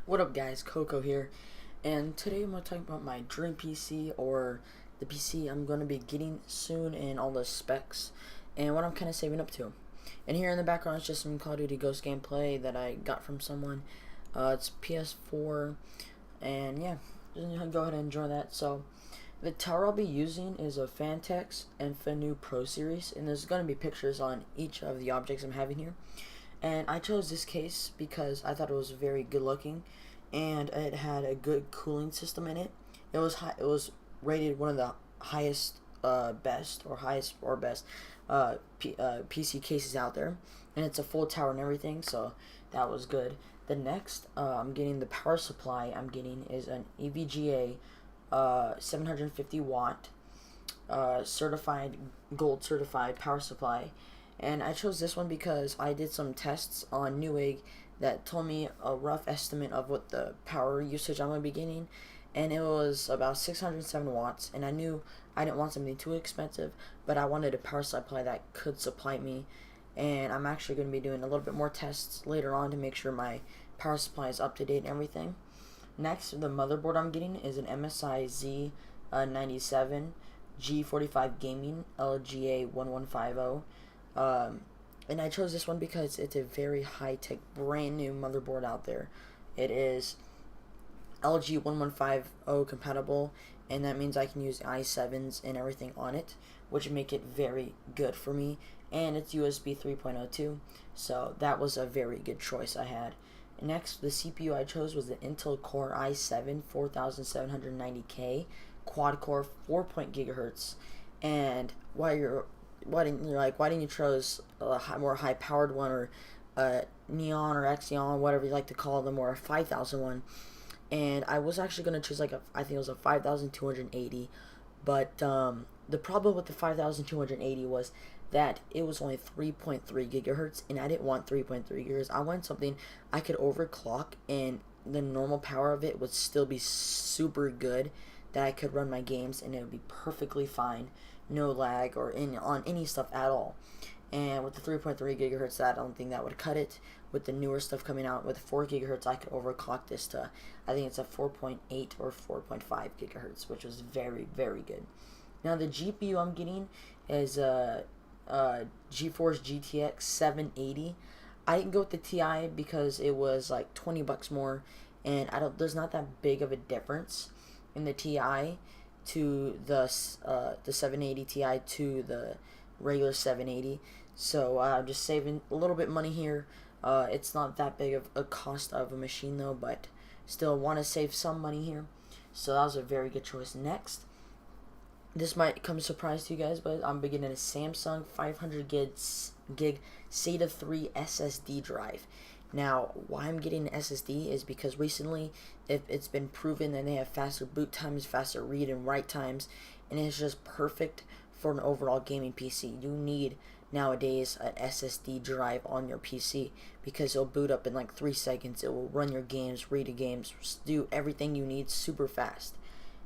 What up guys, Coco here, and today I'm going to talk about my dream PC, or the PC I'm going to be getting soon, and all the specs, and what I'm kind of saving up to. And here in the background is just some Call of Duty Ghost gameplay that I got from someone. It's PS4, and yeah, just go ahead and enjoy that. So, the tower I'll be using is a Phanteks Enthoo Pro Series, and there's going to be pictures on each of the objects I'm having here. And I chose this case because I thought it was very good looking, and it had a good cooling system in it. It was rated one of the highest best PC cases out there, and it's a full tower and everything, so that was good. The next I'm getting the power supply I'm getting is an EVGA 750 watt certified gold certified power supply. And I chose this one because I did some tests on Newegg that told me a rough estimate of what the power usage I'm going to be getting, and it was about 607 watts, and I knew I didn't want something too expensive, but I wanted a power supply that could supply me, and I'm actually going to be doing a little bit more tests later on to make sure my power supply is up to date and everything. Next, the motherboard I'm getting is an MSI Z97 G45 Gaming LGA 1150. And I chose this one because it's a very high-tech, brand new motherboard out there. It is LG 1150 compatible, and that means I can use i7s and everything on it, which make it very good for me. And it's USB 3.0 too, so that was a very good choice I had. Next, the CPU I chose was the Intel Core i7 4790K quad-core 4 GHz. And why didn't you choose a more high-powered one, or Neon or Xeon, whatever you like to call them, or a 5000 one? And I was actually going to choose I think it was a 5280, but the problem with the 5280 was that it was only 3.3 gigahertz, and I didn't want 3.3 gigahertz. I wanted something I could overclock, and the normal power of it would still be super good, that I could run my games and it would be perfectly fine, no lag or on any stuff at all. And with the 3.3 gigahertz, I don't think that would cut it. With the newer stuff coming out with 4 gigahertz, I could overclock this to, I think it's a 4.8 or 4.5 gigahertz, which was very, very good. Now the GPU I'm getting is a GeForce GTX 780. I didn't go with the Ti because it was like 20 bucks more, and there's not that big of a difference in the Ti to the 780 Ti to the regular 780. So I'm just saving a little bit money here. It's not that big of a cost of a machine though, but still want to save some money here. So that was a very good choice. Next, this might come as a surprise to you guys, but I'm beginning a Samsung 500 gig SATA 3 SSD drive. Now, why I'm getting an SSD is because recently it's been proven that they have faster boot times, faster read and write times, and it's just perfect for an overall gaming PC. You need nowadays an SSD drive on your PC because it'll boot up in like 3 seconds. It will run your games, read your games, do everything you need super fast.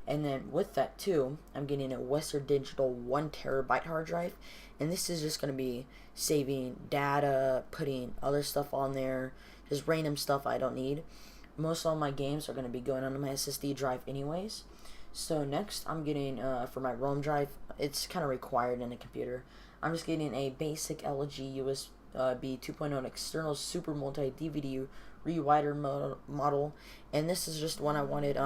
And then with that too, I'm getting a Western Digital 1 terabyte hard drive, and this is just going to be saving data, putting other stuff on there, just random stuff I don't need. Most of my games are going to be going onto my SSD drive anyways. So next, I'm getting, for my ROM drive, it's kind of required in a computer, I'm just getting a basic LG USB 2.0 external super multi DVD rewriter model, and this is just one I wanted.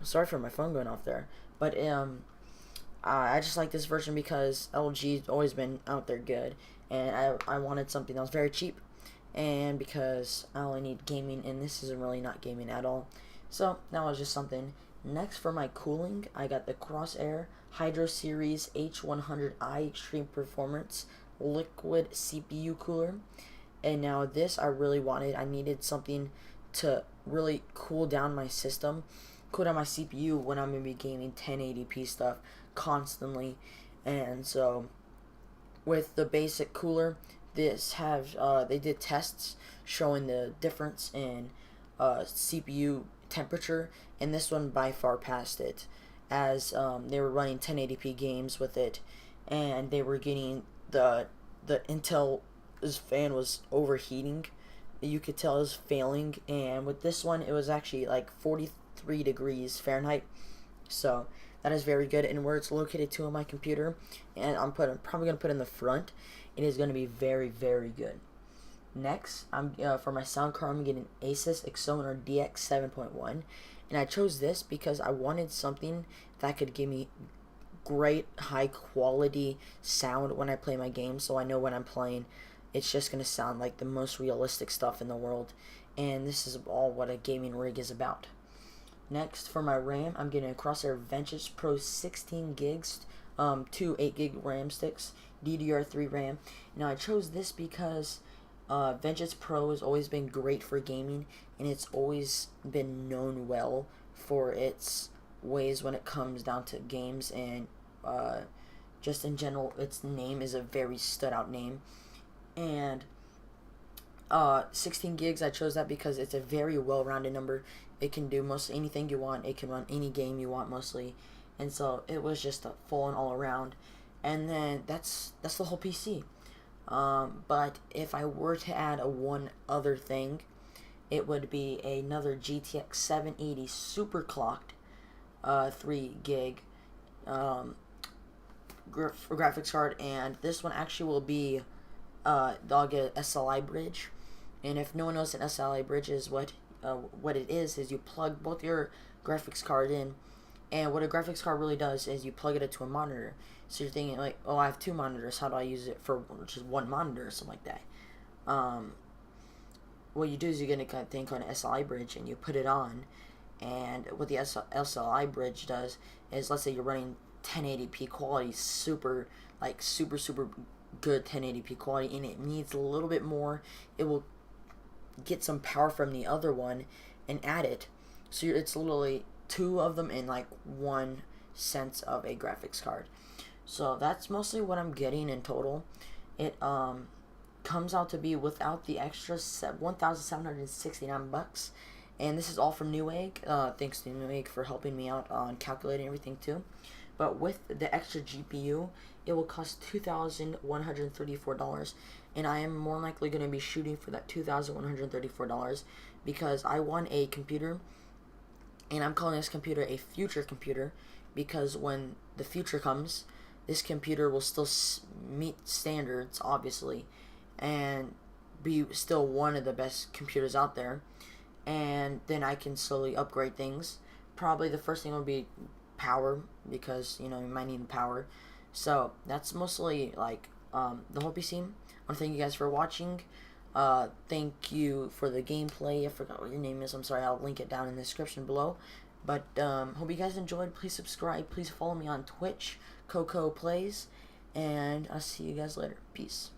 Sorry for my phone going off there, but I just like this version because LG's always been out there good, and I wanted something that was very cheap, and because I only need gaming, and this isn't really not gaming at all, so that was just something. Next, for my cooling, I got the CORSAIR Hydro Series H100i Extreme Performance Liquid CPU Cooler, and now this I really wanted. I needed something to really cool down my system, cool down my CPU when I'm going to be gaming 1080p stuff constantly. And so with the basic cooler, they did tests showing the difference in CPU temperature, and this one by far passed it, as they were running 1080p games with it, and they were getting the Intel's fan was overheating you could tell is failing, and with this one it was actually like 43 degrees Fahrenheit. So that is very good, and where it's located to on my computer, and I'm probably gonna put in the front, it is gonna be very, very good. Next, I'm for my sound card, I'm getting Asus Exoner DX 7.1, and I chose this because I wanted something that could give me great high quality sound when I play my game, so I know when I'm playing it's just gonna sound like the most realistic stuff in the world, and this is all what a gaming rig is about. Next, for my RAM, I'm getting a CORSAIR Vengeance Pro 16 gigs, two 8 gig RAM sticks, DDR3 RAM. Now I chose this because Vengeance Pro has always been great for gaming, and it's always been known well for its ways when it comes down to games, and just in general, its name is a very stood out name. And 16 gigs, I chose that because it's a very well-rounded number. It can do most anything you want. It can run any game you want mostly, and so it was just a full and all around. And then that's the whole PC. But if I were to add one other thing, it would be another GTX 780 super clocked 3 gig graphics card, and this one actually will be I'll get an SLI bridge. And if no one knows an SLI bridge is, what it is you plug both your graphics card in, and what a graphics card really does is you plug it into a monitor. So you're thinking like, oh, I have 2 monitors, how do I use it for just 1 monitor or something like that? What you do is you get a thing called an SLI bridge, and you put it on, and what the SLI bridge does is, let's say you're running 1080p quality, super good 1080p quality, and it needs a little bit more, it will get some power from the other one and add it. So it's literally 2 of them in like 1 sense of a graphics card. So that's mostly what I'm getting in total. It comes out to be, without the extra, $1,769, and this is all from Newegg. Thanks to Newegg for helping me out on calculating everything too. But with the extra GPU, it will cost $2,134, and I am more likely going to be shooting for that $2,134 because I want a computer, and I'm calling this computer a future computer, because when the future comes, this computer will still meet standards, obviously, and be still one of the best computers out there, and then I can slowly upgrade things. Probably the first thing will be power, because you might need power. So that's mostly like the whole PC. I want to thank you guys for watching. Thank you for the gameplay. I forgot what your name is. I'm sorry. I'll link it down in the description below. But hope you guys enjoyed. Please subscribe. Please follow me on Twitch, Coco Plays, and I'll see you guys later. Peace.